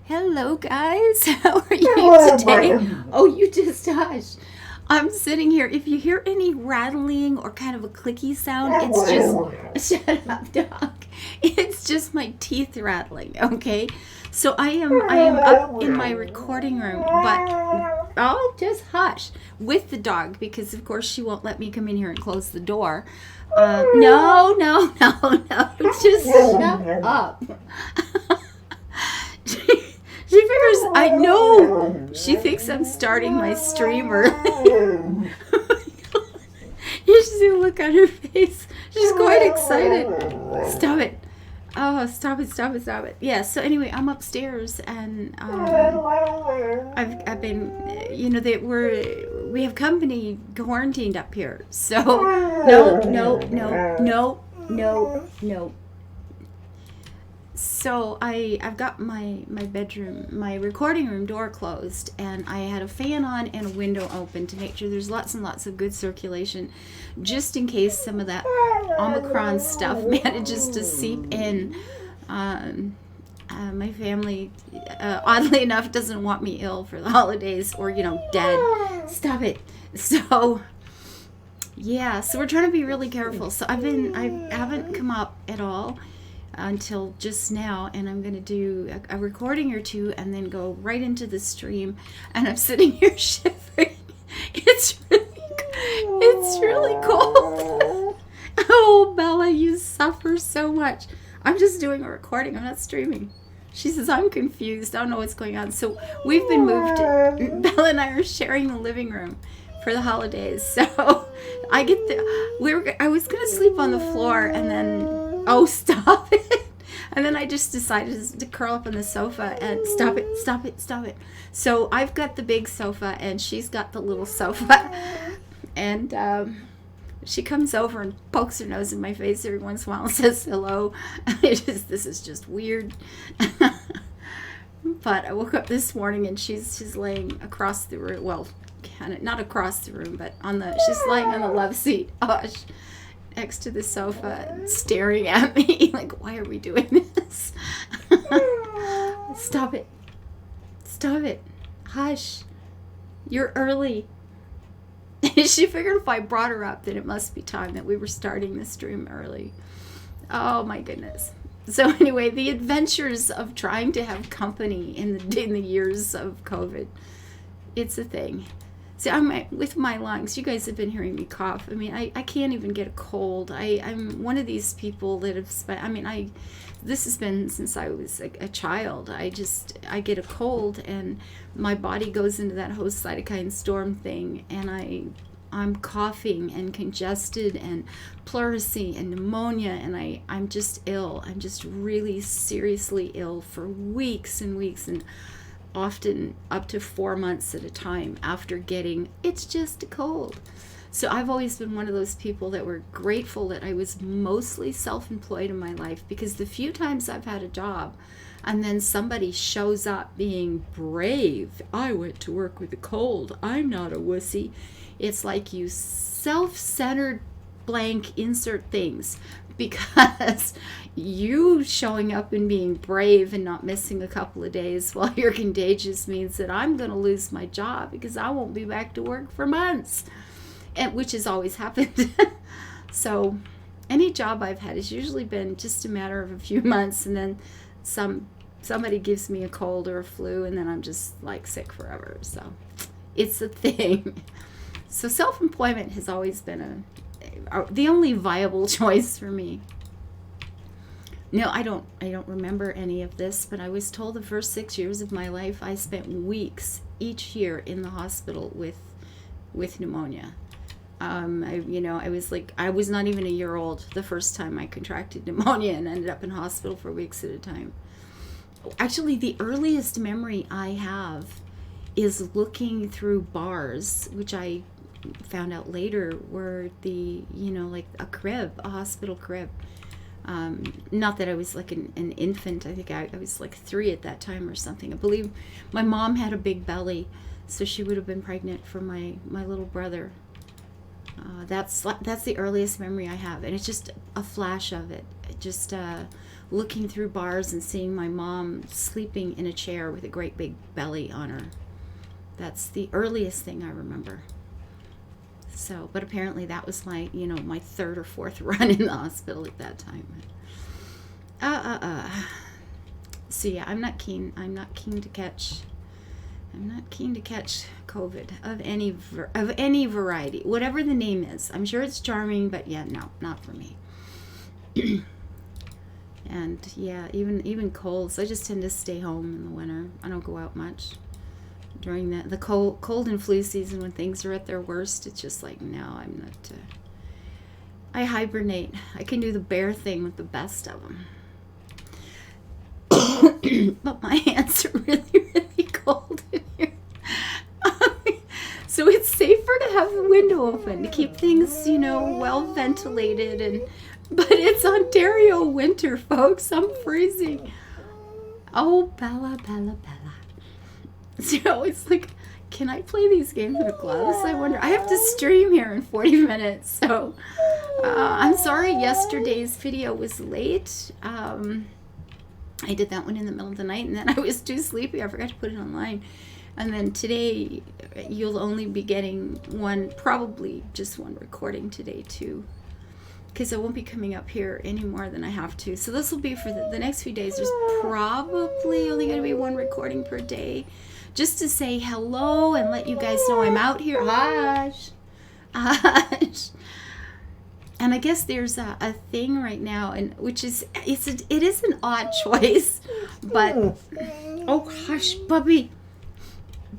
Hello, guys. How are you today? Oh, you just hush. I'm sitting here. If you hear any rattling or kind of a clicky sound, it's just shut up, dog. It's just my teeth rattling. Okay, so I am up in my recording room, but oh, just hush with the dog because of course she won't let me come in here and close the door. No, just shut up. She figures I know. She thinks I'm starting my streamer. You should see the look on her face. She's quite excited. Stop it. Oh, stop it. Yeah, so anyway, I'm upstairs and I've been, we have company quarantined up here. So no. So I've got my bedroom, my recording room door closed, and I had a fan on and a window open to make sure there's lots and lots of good circulation, just in case some of that Omicron stuff manages to seep in. My family, oddly enough, doesn't want me ill for the holidays or, dead. Stop it. So, yeah, so we're trying to be really careful. So I haven't come up at all until just now, and I'm going to do a recording or two and then go right into the stream, and I'm sitting here shivering. It's really cold. Oh, Bella, you suffer so much. I'm just doing a recording. I'm not streaming. She says, I'm confused. I don't know what's going on. So we've been moved. Bella and I are sharing the living room for the holidays. So I was going to sleep on the floor, and then oh, stop it. And then I just decided to curl up on the sofa and stop it. So I've got the big sofa and she's got the little sofa. And she comes over and pokes her nose in my face every once in a while and says hello. This is just weird. But I woke up this morning and she's laying across the room. Well, not across the room, but she's laying on the love seat. Next to the sofa, staring at me like, why are we doing this? Stop it. Hush. You're early. She figured if I brought her up, then it must be time that we were starting the stream early. Oh my goodness. So anyway, the adventures of trying to have company in the years of COVID. It's a thing. See, with my lungs, you guys have been hearing me cough. I mean, I can't even get a cold. I'm one of these people that have spent, this has been since I was a child. I get a cold and my body goes into that host cytokine storm thing, and I'm coughing and congested and pleurisy and pneumonia, and I'm just ill. I'm just really seriously ill for weeks and weeks, and often up to 4 months at a time after getting, it's just a cold. So I've always been one of those people that were grateful that I was mostly self-employed in my life, because the few times I've had a job and then somebody shows up being brave, I went to work with a cold, I'm not a wussy. It's like you self-centered blank insert things, because you showing up and being brave and not missing a couple of days while you're contagious means that I'm going to lose my job because I won't be back to work for months, and which has always happened. So any job I've had has usually been just a matter of a few months, and then somebody gives me a cold or a flu, and then I'm just like sick forever. So it's a thing. So self-employment has always been the only viable choice for me. No, I don't remember any of this, but I was told the first 6 years of my life I spent weeks each year in the hospital with pneumonia. I was not even a year old the first time I contracted pneumonia and ended up in hospital for weeks at a time. Actually, the earliest memory I have is looking through bars, which I found out later were like a hospital crib. Not that I was like an infant. I think I was like 3 at that time or something. I believe my mom had a big belly, so she would have been pregnant for my little brother. That's the earliest memory I have, and it's just a flash of it. Just looking through bars and seeing my mom sleeping in a chair with a great big belly on her. That's the earliest thing I remember. So, but apparently that was my, my third or fourth run in the hospital at that time. So yeah, I'm not keen to catch COVID of any variety, whatever the name is. I'm sure it's charming, but yeah, no, not for me. And yeah, even colds. I just tend to stay home in the winter. I don't go out much during the cold and flu season when things are at their worst. It's just like, no, I'm not. I hibernate. I can do the bear thing with the best of them. But my hands are really, really cold in here. So it's safer to have the window open to keep things, well ventilated. But it's Ontario winter, folks. I'm freezing. Oh, Bella. So it's like, can I play these games with gloves? I wonder. I have to stream here in 40 minutes. So I'm sorry yesterday's video was late. I did that one in the middle of the night, and then I was too sleepy. I forgot to put it online. And then today, you'll only be getting probably just one recording today too, because I won't be coming up here any more than I have to. So this will be for the next few days. There's probably only going to be one recording per day, just to say hello and let you guys know I'm out here. Hush. And I guess there's a thing right now, and it is an odd choice, but oh hush, puppy.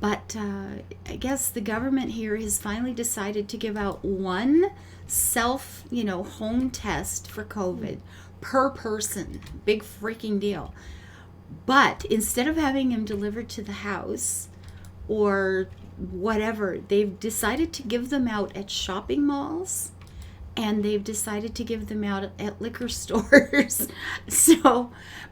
But I guess the government here has finally decided to give out one home test for COVID per person. Big freaking deal. But instead of having them delivered to the house or whatever, they've decided to give them out at shopping malls. And they've decided to give them out at liquor stores.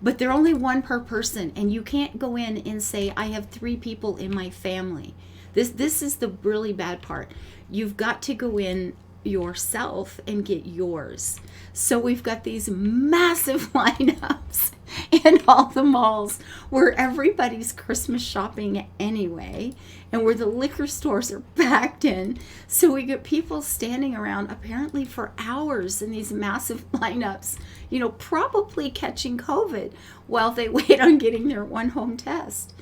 But they're only one per person. And you can't go in and say, I have 3 people in my family. This is the really bad part. You've got to go in yourself and get yours. So we've got these massive lineups in all the malls where everybody's Christmas shopping anyway, and where the liquor stores are packed in. So we get people standing around apparently for hours in these massive lineups, probably catching COVID while they wait on getting their one home test.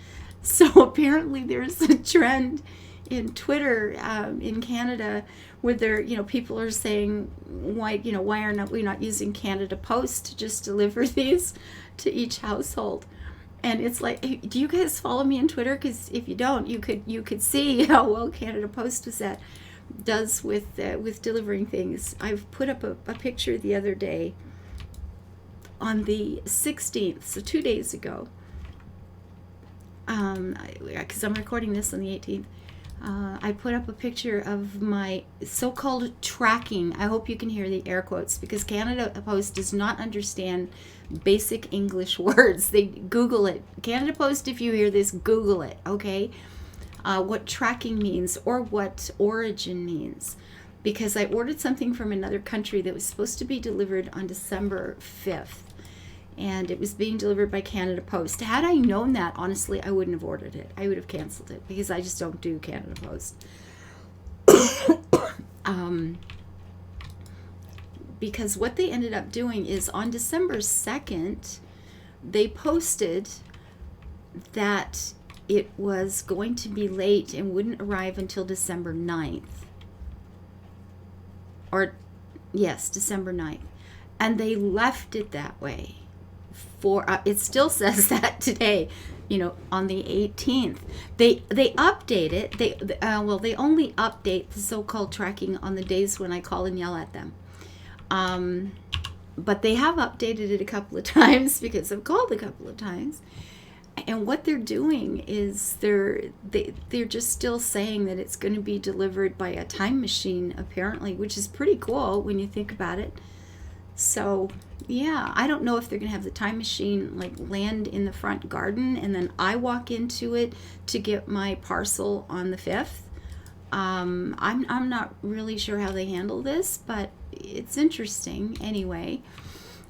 So apparently there's a trend in Twitter in Canada where people are saying, why are we not using Canada Post to just deliver these to each household? And it's like, hey, do you guys follow me on Twitter? Because if you don't, you could see how well Canada Post does with delivering things. I've put up a picture the other day on the 16th, so 2 days ago. Because I'm recording this on the 18th. I put up a picture of my so-called tracking. I hope you can hear the air quotes, because Canada Post does not understand basic English words. They Google it. Canada Post, if you hear this, Google it, okay? What tracking means or what origin means. Because I ordered something from another country that was supposed to be delivered on December 5th. And it was being delivered by Canada Post. Had I known that, honestly, I wouldn't have ordered it. I would have canceled it, because I just don't do Canada Post. Because what they ended up doing is on December 2nd, they posted that it was going to be late and wouldn't arrive until December 9th. December 9th. And they left it that way. It still says that today, on the 18th. They update it. They only update the so-called tracking on the days when I call and yell at them. But they have updated it a couple of times, because I've called a couple of times. And what they're doing is they're just still saying that it's going to be delivered by a time machine, apparently, which is pretty cool when you think about it. So yeah, I don't know if they're going to have the time machine land in the front garden and then I walk into it to get my parcel on the 5th, I'm not really sure how they handle this, but it's interesting anyway.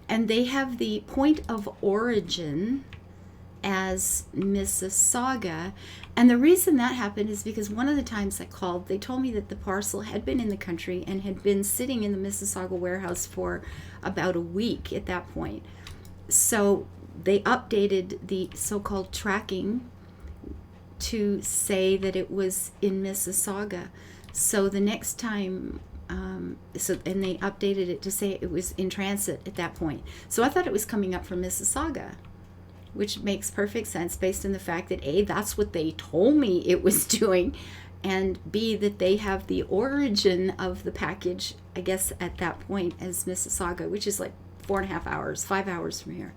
And they have the point of origin as Mississauga. And the reason that happened is because one of the times I called, they told me that the parcel had been in the country and had been sitting in the Mississauga warehouse for about a week at that point. So they updated the so-called tracking to say that it was in Mississauga. So the next time, and they updated it to say it was in transit at that point. So I thought it was coming up from Mississauga, which makes perfect sense based on the fact that A, that's what they told me it was doing, and B, that they have the origin of the package, I guess, at that point as Mississauga, which is like 4.5 hours, 5 hours from here.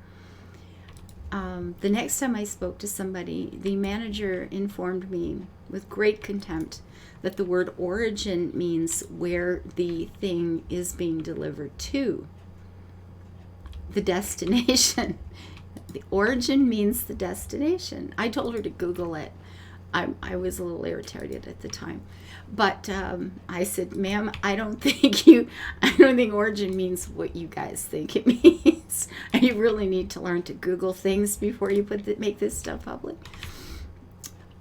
The next time I spoke to somebody, the manager informed me with great contempt that the word origin means where the thing is being delivered to, the destination. The origin means the destination. I told her to Google it. I was a little irritated at the time, but I said, "Ma'am, I don't think origin means what you guys think it means. You really need to learn to Google things before you make this stuff public."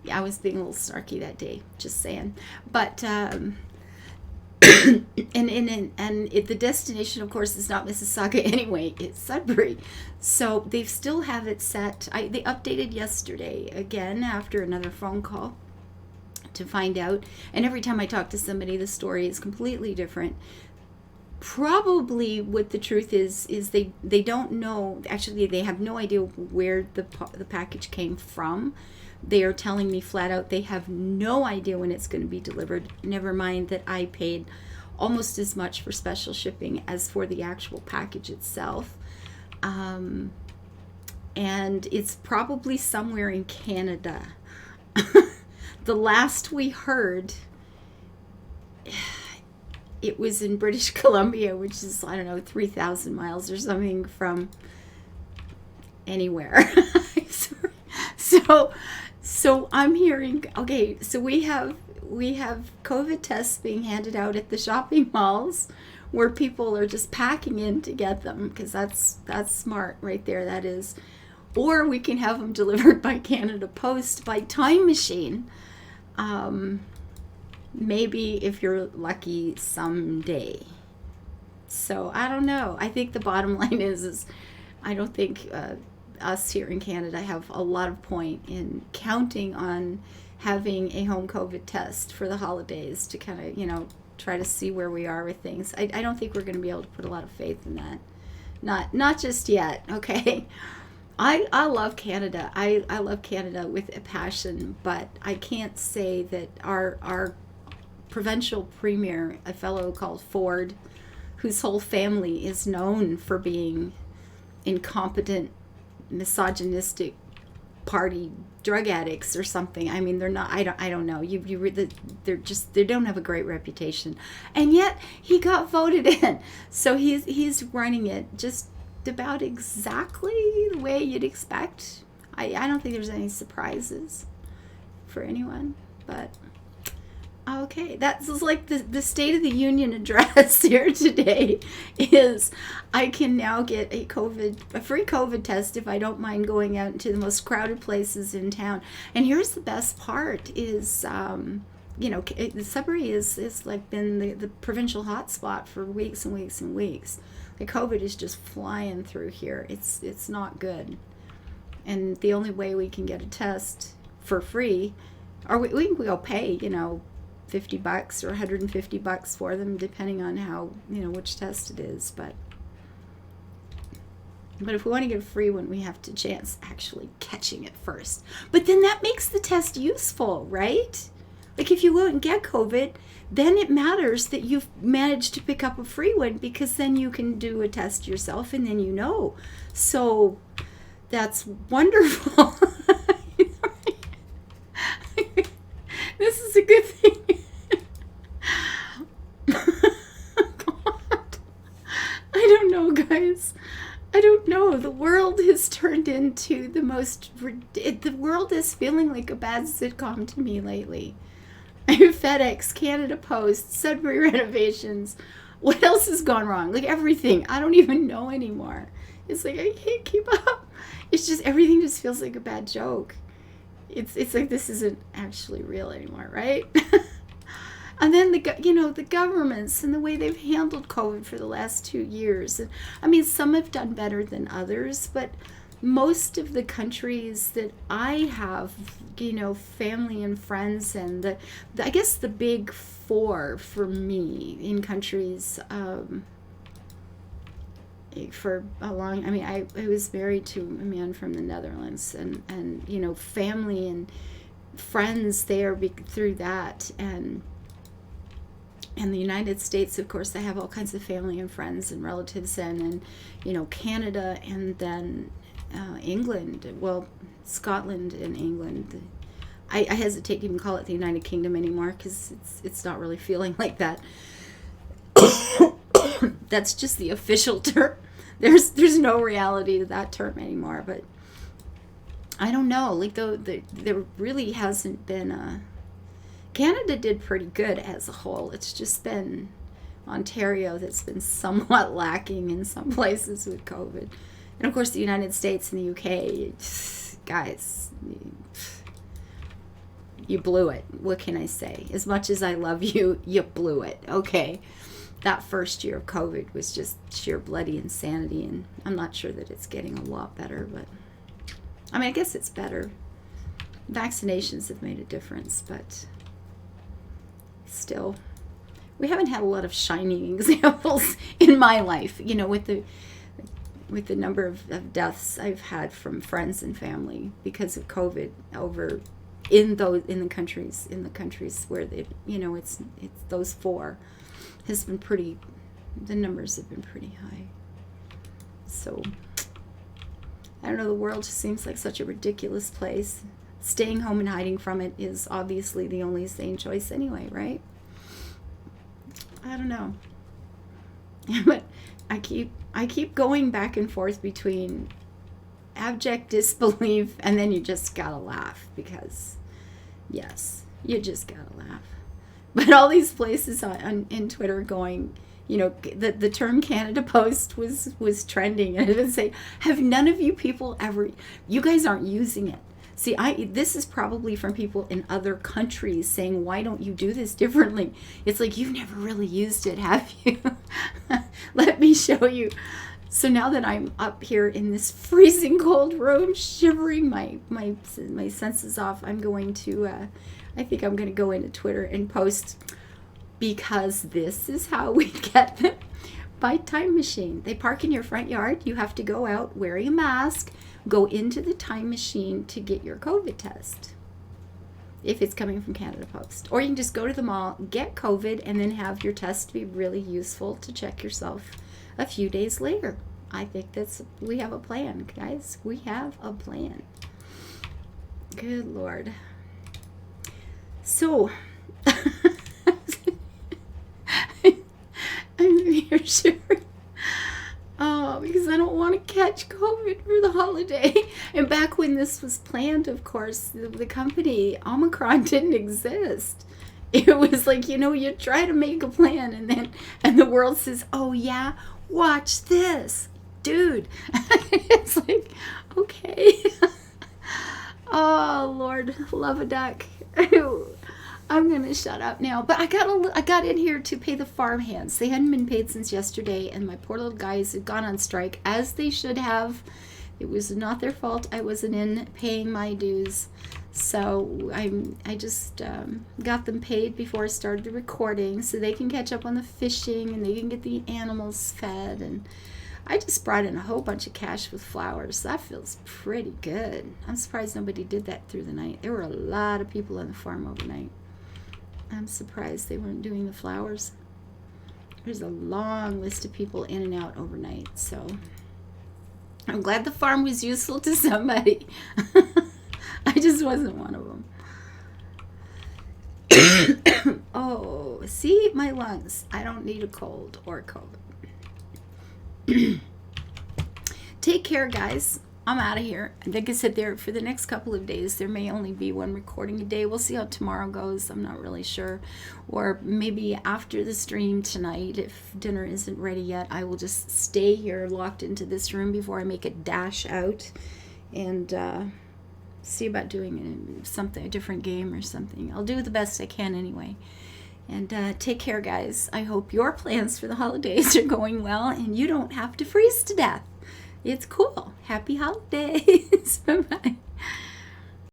Yeah, I was being a little snarky that day, just saying. But and the destination, of course, is not Mississauga anyway. It's Sudbury. So they still have it set. They updated yesterday again after another phone call to find out. And every time I talk to somebody, the story is completely different. Probably what the truth is they don't know. Actually, they have no idea where the package came from. They are telling me flat out they have no idea when it's going to be delivered. Never mind that I paid almost as much for special shipping as for the actual package itself. And it's probably somewhere in Canada. The last we heard, it was in British Columbia, which is, I don't know, 3,000 miles or something from anywhere. So I'm hearing, okay, so we have COVID tests being handed out at the shopping malls where people are just packing in to get them, because that's smart right there, that is. Or we can have them delivered by Canada Post by Time Machine. Maybe if you're lucky someday. So I don't know. I think the bottom line is I don't think us here in Canada have a lot of point in counting on having a home COVID test for the holidays to kind of, try to see where we are with things. I don't think we're going to be able to put a lot of faith in that. Not just yet, okay? I love Canada. I love Canada with a passion, but I can't say that our provincial premier, a fellow called Ford, whose whole family is known for being incompetent, misogynistic party drug addicts or something. I mean, they're not. I don't know. You read that they don't have a great reputation, and yet he got voted in. So he's running it just about exactly the way you'd expect. I don't think there's any surprises for anyone, but okay, that's like the State of the Union address here today is I can now get a free COVID test if I don't mind going out into the most crowded places in town. And here's the best part is, Sudbury is like been the provincial hotspot for weeks and weeks and weeks. The COVID is just flying through here. It's not good. And the only way we can get a test for free, or we can go pay, $50 or $150 for them, depending on how, which test it is. But if we want to get a free one, we have to chance actually catching it first. But then that makes the test useful, right? Like if you go and get COVID, then it matters that you've managed to pick up a free one, because then you can do a test yourself and then So that's wonderful. This is a good thing. God. I don't know, guys. I don't know. The world has turned into the world is feeling like a bad sitcom to me lately. FedEx, Canada Post, Sudbury renovations. What else has gone wrong? Like everything. I don't even know anymore. It's like I can't keep up. It's just everything just feels like a bad joke. It's like this isn't actually real anymore, right? And then the governments and the way they've handled COVID for the last 2 years. And I mean, some have done better than others, but most of the countries that I have, family and friends, and I guess the big four for me in countries, for a long, I was married to a man from the Netherlands, and family and friends there through that, and the United States, of course, I have all kinds of family and friends and relatives and Canada, and then England, well, Scotland and England. I hesitate to even call it the United Kingdom anymore because it's not really feeling like that. That's just the official term. There's no reality to that term anymore. But I don't know. Like there really hasn't been Canada did pretty good as a whole. It's just been Ontario that's been somewhat lacking in some places with COVID. And of course the United States and the UK, guys, you blew it. What can I say? As much as I love you, you blew it. Okay. That first year of COVID was just sheer bloody insanity, and I'm not sure that it's getting a lot better, but I guess it's better. Vaccinations have made a difference, but still, we haven't had a lot of shining examples in my life, with the number of deaths I've had from friends and family because of COVID over in the countries where it's those four has been pretty, the numbers have been pretty high. So I don't know, the world just seems like such a ridiculous place. Staying home and hiding from it is obviously the only sane choice anyway, right? I don't know. But I keep going back and forth between abject disbelief and then you just gotta laugh because, yes, you just gotta laugh. But all these places in Twitter going, the term Canada Post was trending, and it would say, have none of you people ever, you guys aren't using it. See, this is probably from people in other countries saying, why don't you do this differently? It's like, you've never really used it, have you? Let me show you. So now that I'm up here in this freezing cold room, shivering my senses off, I'm going to, I think I'm going to go into Twitter and post, because this is how we get them by time machine. They park in your front yard. You have to go out wearing a mask, go into the time machine to get your COVID test, if it's coming from Canada Post. Or you can just go to the mall, get COVID, and then have your test be really useful to check yourself a few days later. I think we have a plan, guys. We have a plan. Good Lord. So, I'm here shivering. Oh, because I don't want to catch COVID for the holiday. And back when this was planned, of course, the company Omicron didn't exist. It was like, you try to make a plan and the world says, oh yeah, watch this. Dude. It's like, okay. Oh, Lord, love a duck. I'm going to shut up now. But I got in here to pay the farm hands. They hadn't been paid since yesterday, and my poor little guys had gone on strike, as they should have. It was not their fault I wasn't in paying my dues. So I just got them paid before I started the recording so they can catch up on the fishing and they can get the animals fed. And I just brought in a whole bunch of cash with flowers. That feels pretty good. I'm surprised nobody did that through the night. There were a lot of people on the farm overnight. I'm surprised they weren't doing the flowers. There's a long list of people in and out overnight. So I'm glad the farm was useful to somebody. I just wasn't one of them. Oh, see, my lungs. I don't need a cold or COVID. Take care, guys. I'm out of here. Like I said, there for the next couple of days, there may only be one recording a day. We'll see how tomorrow goes. I'm not really sure. Or maybe after the stream tonight, if dinner isn't ready yet, I will just stay here locked into this room before I make a dash out and see about doing something, a different game or something. I'll do the best I can anyway. And take care, guys. I hope your plans for the holidays are going well and you don't have to freeze to death. It's cool. Happy holidays. Bye-bye.